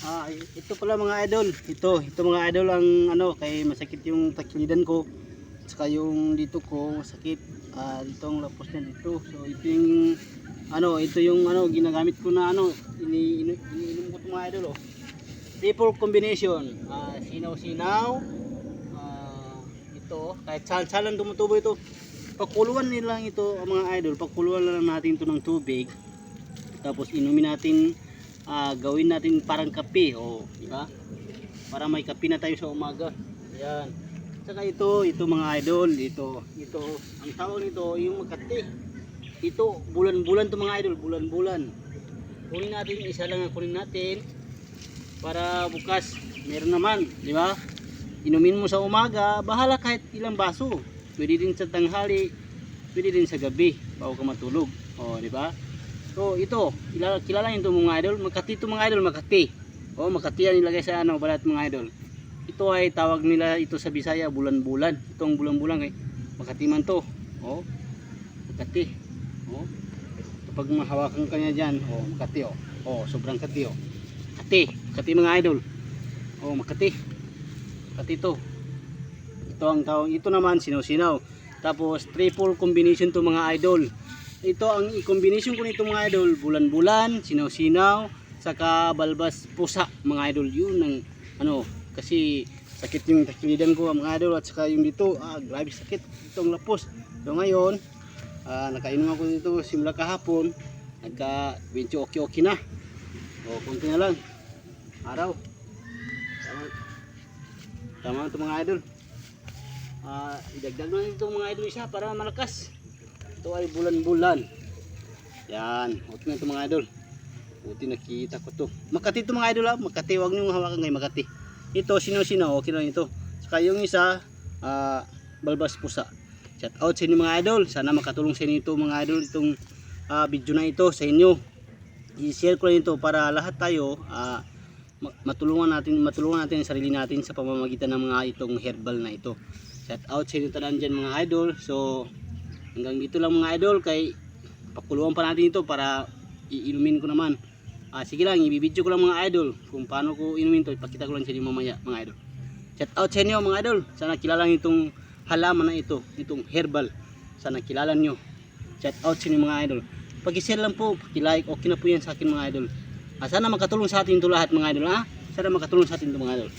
Ito pala mga idol. Ito mga idol ang ano, kay masakit yung takilidan ko. Saka yung dito ko masakit. Dito ang lapos niya dito. So ito yung ginagamit ko na iniinom ko 'tong mga idol oh. Triple combination. Sinaw-sinaw. Ito kahit sal-salan tumutubo ito. Pakuluan nilang ito mga idol. Pakuluan lang natin ito ng tubig. Tapos inumin natin, gawin natin parang kape, di ba? Para may kape na tayo sa umaga. Ayan. Saka ito mga idol, ito ang tawag nito yung Makati. Ito bulan-bulan to mga idol, bulan-bulan. Kunin natin, isa lang ang kunin natin para bukas meron naman, di ba? Inumin mo sa umaga, bahala kahit ilang baso. Pwede din sa tanghali, pwede din sa gabi bago ka matulog. Di ba? So ito, kilala niyo mga idol, Makati ito mga idol, Makati. Makati yan nilagay sa balat mga idol. Ito ay tawag nila ito sa Bisaya bulan-bulan. Itong bulan-bulan kay Makati man to. Makati. Kapag mahawakan ka niya diyan, Makati sobrang Makati Makati mga idol. Makati. Makati to. Ito ang tawag, ito naman sinaw-sinaw. Tapos triple combination to mga idol. Ito ang i-combination ko nito mga idol, bulan-bulan, sinaw-sinaw, saka balbas pusa mga idol. Yun ang kasi sakit yung takilidan ko mga idol, at saka yung dito, grabe sakit itong lapos. So ngayon, nakainom ako dito simula kahapon, nagka-20 okay na. Kunti na lang. Araw. Tama ito mga idol. Idagdag na ito mga idol isa para malakas. Ito ay bulan-bulan. Yan, okay na ito mga idol. Buti nakita ko to. Makati ito mga idol Makati, huwag nyo hawakan ngayon Makati. Ito sinaw-sinaw, okay lang ito. Saka yung isa, balbas pusa. Shout out sa inyo mga idol. Sana makatulong sa inyo ito mga idol. Itong video na ito sa inyo. I-share ko lang ito para lahat tayo matulungan natin ang sarili natin sa pamamagitan ng mga itong herbal na ito. Shout out sa inyo tanan dyan mga idol. So hanggang dito lang mga idol, kay pakuluan pa natin ito para iinumin ko naman. Sige lang, ibibidyo ko lang mga idol kung paano ko inumin ito. Ipakita ko lang sa inyo mamaya mga idol. Shout out sa inyo mga idol. Sana kilala nyo itong halaman na ito, itong herbal. Sana kilala nyo. Shout out sa inyo mga idol. Pag-share lang po, pag-like, okay na po yan sa akin mga idol. Sana makatulong sa atin ito lahat mga idol. Sana makatulong sa atin ito mga idol.